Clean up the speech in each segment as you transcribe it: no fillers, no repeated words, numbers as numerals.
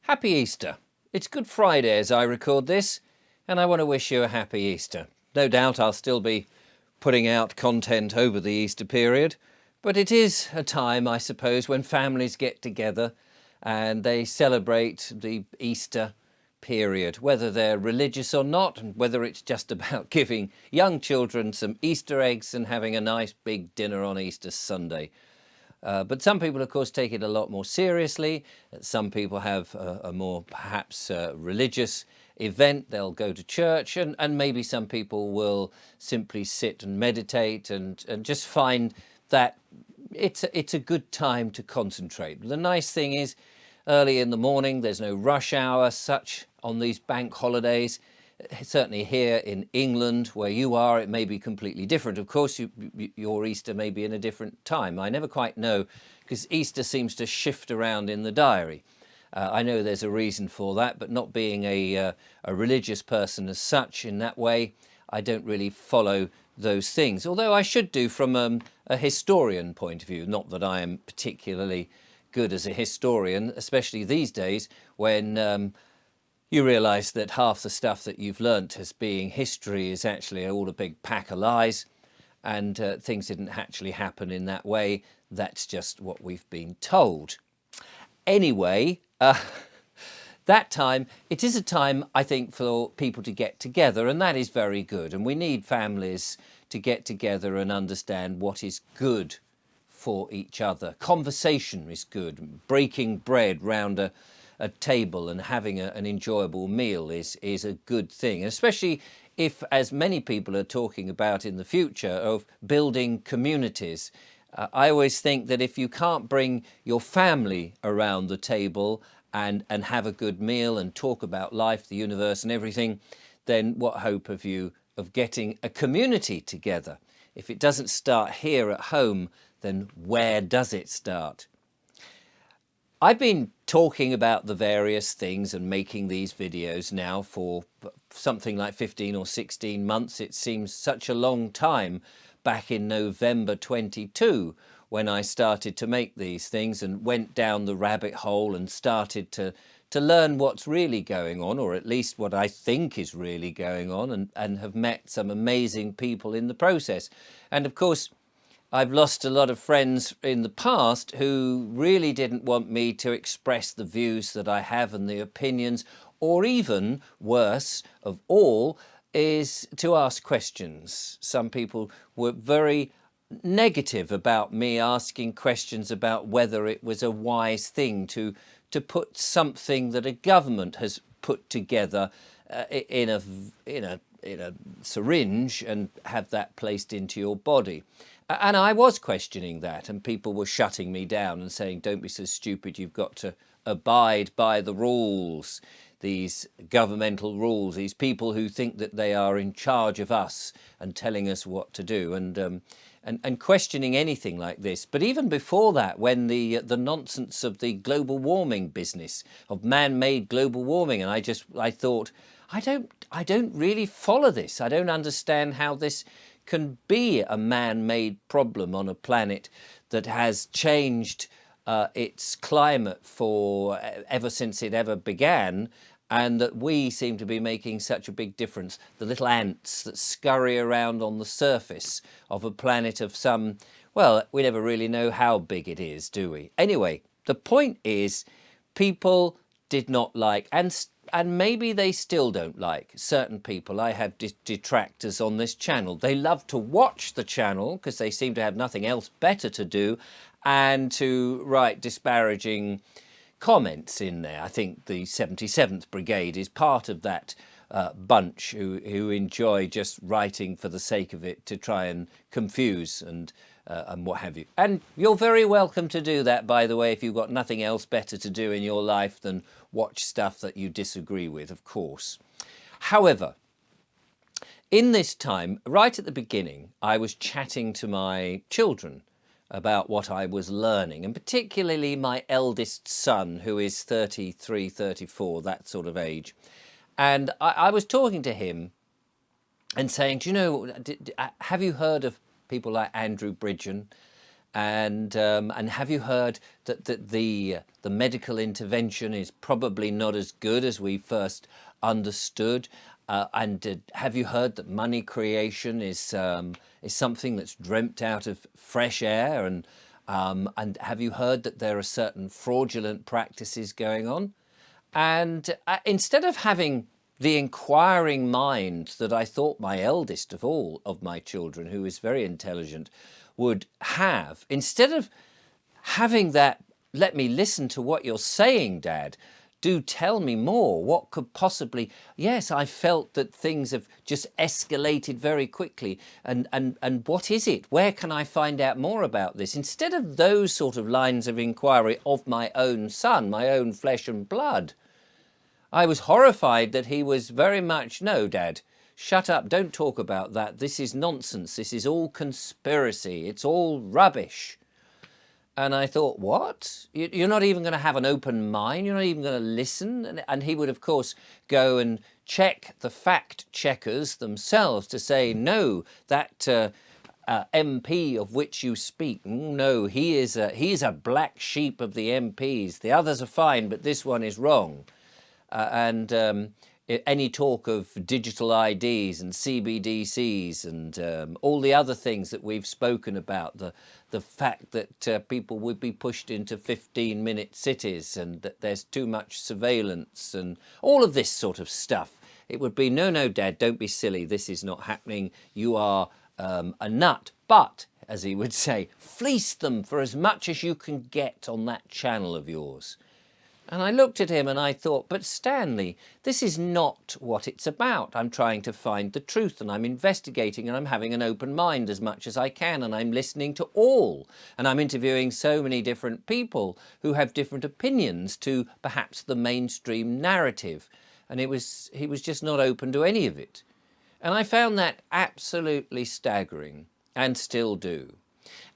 Happy Easter. It's Good Friday as I record this, and I want to wish you a happy Easter. No doubt I'll still be putting out content over the Easter period, but it is a time, I suppose, when families get together and they celebrate the Easter period, whether they're religious or not, and whether it's just about giving young children some Easter eggs and having a nice big dinner on Easter Sunday. But some people, of course, take it a lot more seriously. Some people have a more perhaps religious event. They'll go to church, and maybe some people will simply sit and meditate and just find that it's a good time to concentrate. The nice thing is, early in the morning, there's no rush hour such on these bank holidays. Certainly here in England, where you are, it may be completely different. Of course, your Easter may be in a different time. I never quite know, because Easter seems to shift around in the diary. I know there's a reason for that, but not being a religious person as such in that way, I don't really follow those things. Although I should do from a historian point of view. Not that I am particularly good as a historian, especially these days when you realise that half the stuff that you've learnt as being history is actually all a big pack of lies, and things didn't actually happen in that way. That's just what we've been told. Anyway, that time, it is a time, I think, for people to get together, and that is very good. And we need families to get together and understand what is good for each other. Conversation is good. Breaking bread round a table and having an enjoyable meal is a good thing, especially if, as many people are talking about in the future, of building communities. I always think that if you can't bring your family around the table and have a good meal and talk about life, the universe and everything, then what hope have you of getting a community together? If it doesn't start here at home, then where does it start? I've been talking about the various things and making these videos now for something like 15 or 16 months. It seems such a long time, back in November 22, when I started to make these things and went down the rabbit hole and started to learn what's really going on, or at least what I think is really going on, and have met some amazing people in the process. And of course, I've lost a lot of friends in the past who really didn't want me to express the views that I have and the opinions, or even worse of all, is to ask questions. Some people were very negative about me asking questions about whether it was a wise thing to put something that a government has put together in a syringe and have that placed into your body. And I was questioning that, and people were shutting me down and saying, don't be so stupid, you've got to abide by the rules, these governmental rules, these people who think that they are in charge of us and telling us what to do, and questioning anything like this. But even before that, when the nonsense of the global warming business, of man-made global warming, and I thought, I don't really follow this. I don't understand how this can be a man-made problem on a planet that has changed its climate for ever since it ever began, and that we seem to be making such a big difference. The little ants that scurry around on the surface of a planet of some, well, we never really know how big it is, do we? Anyway, the point is, people did not like, and maybe they still don't like, certain people. I have detractors on this channel. They love to watch the channel because they seem to have nothing else better to do, and to write disparaging comments in there. I think the 77th Brigade is part of that bunch who enjoy just writing for the sake of it to try and confuse and what have you. And you're very welcome to do that, by the way, if you've got nothing else better to do in your life than watch stuff that you disagree with, of course. However, in this time, right at the beginning, I was chatting to my children about what I was learning, and particularly my eldest son, who is 33, 34, that sort of age. And I was talking to him and saying, do you know, have you heard of people like Andrew Bridgen And have you heard that the medical intervention is probably not as good as we first understood? And have you heard that money creation is something that's dreamt out of fresh air? And have you heard that there are certain fraudulent practices going on? And instead of having the inquiring mind that I thought my eldest of all of my children, who is very intelligent, would have, instead of having that, let me listen to what you're saying, Dad, do tell me more, what could possibly, yes, I felt that things have just escalated very quickly, and what is it? Where can I find out more about this? Instead of those sort of lines of inquiry of my own son, my own flesh and blood, I was horrified that he was very much, no, Dad, shut up, don't talk about that. This is nonsense. This is all conspiracy. It's all rubbish. And I thought, what? You're not even going to have an open mind? You're not even going to listen? And he would, of course, go and check the fact checkers themselves to say, no, that MP of which you speak, no, he is a black sheep of the MPs. The others are fine, but this one is wrong. And any talk of digital IDs and CBDCs and all the other things that we've spoken about, the fact that people would be pushed into 15-minute cities and that there's too much surveillance and all of this sort of stuff. It would be, no, Dad, don't be silly. This is not happening. You are a nut. But, as he would say, fleece them for as much as you can get on that channel of yours. And I looked at him and I thought, but Stanley, this is not what it's about. I'm trying to find the truth and I'm investigating and I'm having an open mind as much as I can and I'm listening to all. And I'm interviewing so many different people who have different opinions to perhaps the mainstream narrative. And he was just not open to any of it. And I found that absolutely staggering and still do.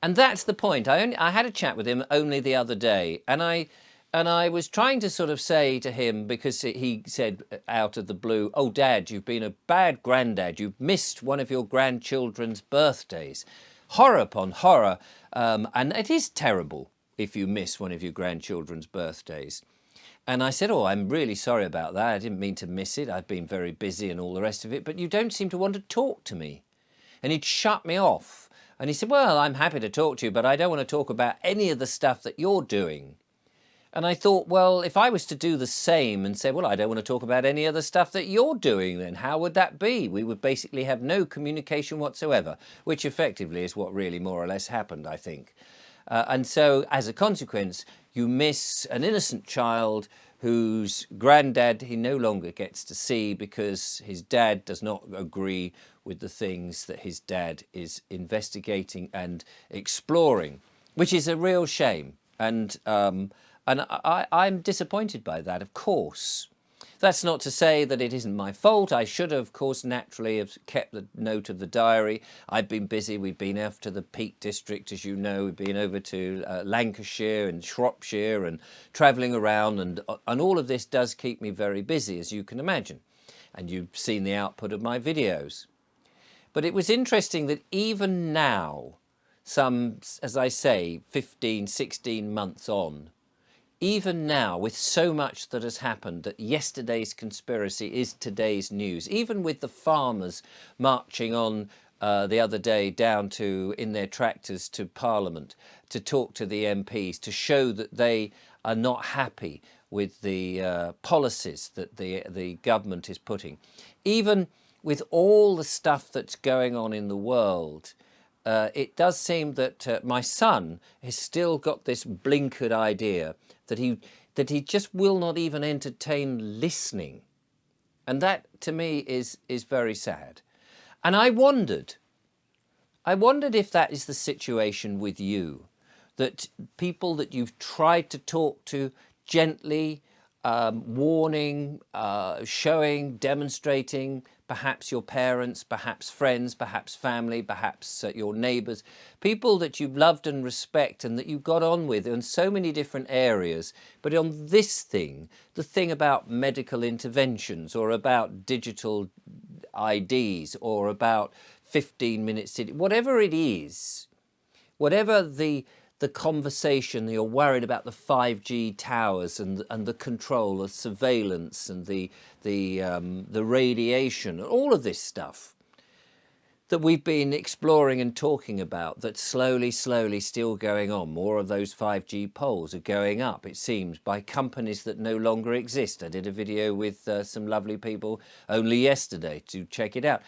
And that's the point. I had a chat with him only the other day and I was trying to sort of say to him, because he said out of the blue, oh, Dad, you've been a bad granddad. You've missed one of your grandchildren's birthdays. Horror upon horror. And it is terrible if you miss one of your grandchildren's birthdays. And I said, oh, I'm really sorry about that. I didn't mean to miss it. I've been very busy and all the rest of it. But you don't seem to want to talk to me. And he'd shut me off. And he said, well, I'm happy to talk to you, but I don't want to talk about any of the stuff that you're doing. And I thought, well, if I was to do the same and say, well, I don't want to talk about any other stuff that you're doing, then how would that be? We would basically have no communication whatsoever, which effectively is what really more or less happened, I think. And so as a consequence, you miss an innocent child whose granddad he no longer gets to see because his dad does not agree with the things that his dad is investigating and exploring, which is a real shame. And I'm disappointed by that, of course. That's not to say that it isn't my fault. I should have, of course, naturally have kept the note of the diary. I've been busy. We've been off to the Peak District, as you know. We've been over to Lancashire and Shropshire and travelling around. And all of this does keep me very busy, as you can imagine. And you've seen the output of my videos. But it was interesting that even now, some, as I say, 15, 16 months on, even now, with so much that has happened, that yesterday's conspiracy is today's news, even with the farmers marching on the other day down to, in their tractors to Parliament, to talk to the MPs, to show that they are not happy with the policies that the government is putting. Even with all the stuff that's going on in the world, it does seem that my son has still got this blinkered idea that he just will not even entertain listening. And that, to me, is very sad. And I wondered if that is the situation with you, that people that you've tried to talk to gently, warning, showing, demonstrating, perhaps your parents, perhaps friends, perhaps family, perhaps your neighbours, people that you loved and respect and that you got on with in so many different areas. But on this thing, the thing about medical interventions or about digital IDs or about 15-minute city, whatever it is, whatever the conversation, you're worried about the 5G towers and the control, the surveillance and the radiation, all of this stuff that we've been exploring and talking about, that's slowly still going on. More of those 5G poles are going up, it seems, by companies that no longer exist. I did a video with some lovely people only yesterday to check it out.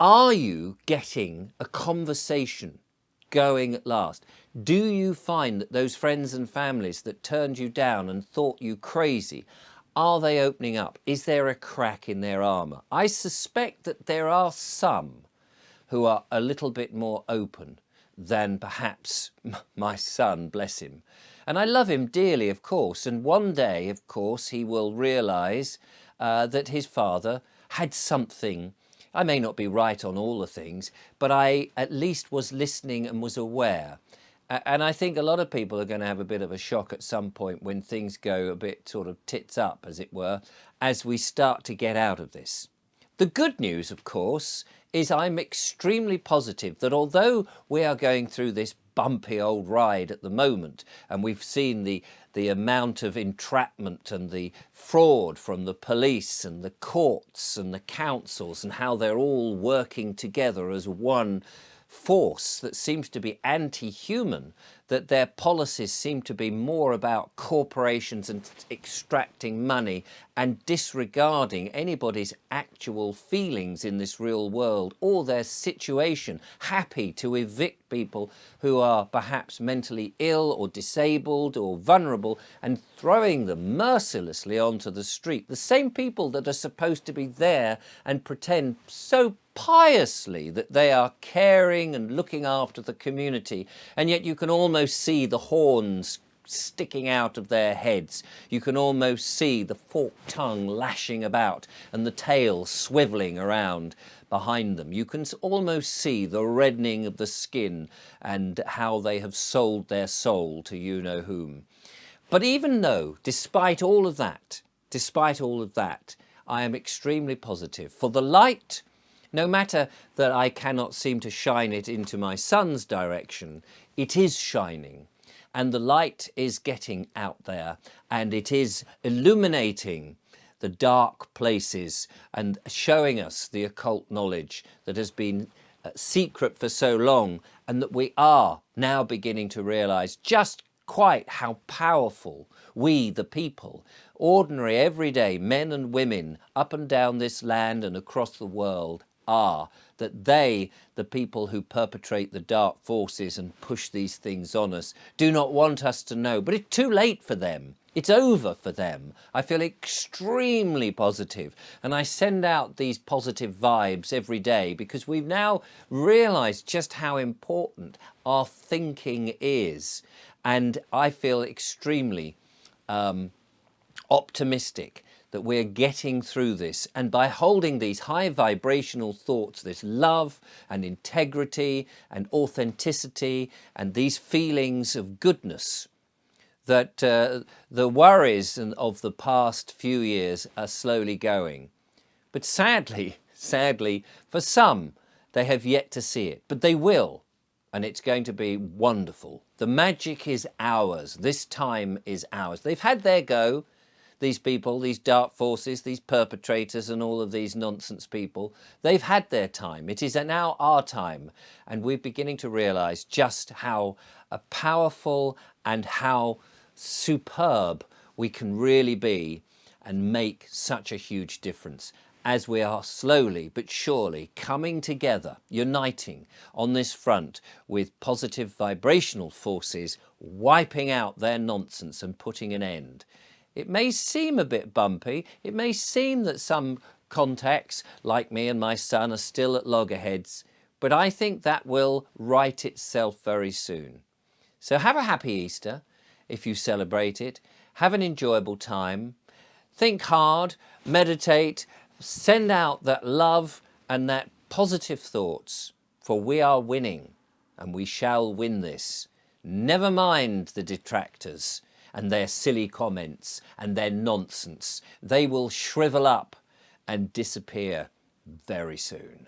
Are you getting a conversation going at last? Do you find that those friends and families that turned you down and thought you crazy, are they opening up? Is there a crack in their armour? I suspect that there are some who are a little bit more open than perhaps my son, bless him. And I love him dearly, of course, and one day, of course, he will realise that his father had something. I may not be right on all the things, but I at least was listening and was aware. And I think a lot of people are going to have a bit of a shock at some point when things go a bit sort of tits up, as it were, as we start to get out of this. The good news, of course, is I'm extremely positive that although we are going through this bumpy old ride at the moment, and we've seen the amount of entrapment and the fraud from the police and the courts and the councils and how they're all working together as one force that seems to be anti-human, that their policies seem to be more about corporations and extracting money and disregarding anybody's actual feelings in this real world or their situation, happy to evict people who are perhaps mentally ill or disabled or vulnerable and throwing them mercilessly onto the street. The same people that are supposed to be there and pretend so piously that they are caring and looking after the community, and yet you can almost see the horns sticking out of their heads. You can almost see the forked tongue lashing about and the tail swivelling around behind them. You can almost see the reddening of the skin and how they have sold their soul to you know whom. But even though, despite all of that, I am extremely positive. For the light, no matter that I cannot seem to shine it into my son's direction, it is shining. And the light is getting out there, and it is illuminating the dark places and showing us the occult knowledge that has been secret for so long, and that we are now beginning to realise just quite how powerful we, the people, ordinary everyday men and women up and down this land and across the world, are, that they, the people who perpetrate the dark forces and push these things on us, do not want us to know. But it's too late for them. It's over for them. I feel extremely positive, and I send out these positive vibes every day because we've now realised just how important our thinking is, and I feel extremely optimistic that we're getting through this, and by holding these high vibrational thoughts, this love and integrity and authenticity and these feelings of goodness, that the worries of the past few years are slowly going. But sadly, for some, they have yet to see it, but they will, and it's going to be wonderful. The magic is ours. This time is ours. They've had their go. These people, these dark forces, these perpetrators and all of these nonsense people, they've had their time. It is now our time. And we're beginning to realise just how powerful and how superb we can really be and make such a huge difference as we are slowly but surely coming together, uniting on this front with positive vibrational forces, wiping out their nonsense and putting an end. It may seem a bit bumpy. It may seem that some contacts, like me and my son, are still at loggerheads, but I think that will right itself very soon. So have a happy Easter if you celebrate it. Have an enjoyable time. Think hard, meditate, send out that love and that positive thoughts, for we are winning and we shall win this. Never mind the detractors and their silly comments and their nonsense. They will shrivel up and disappear very soon.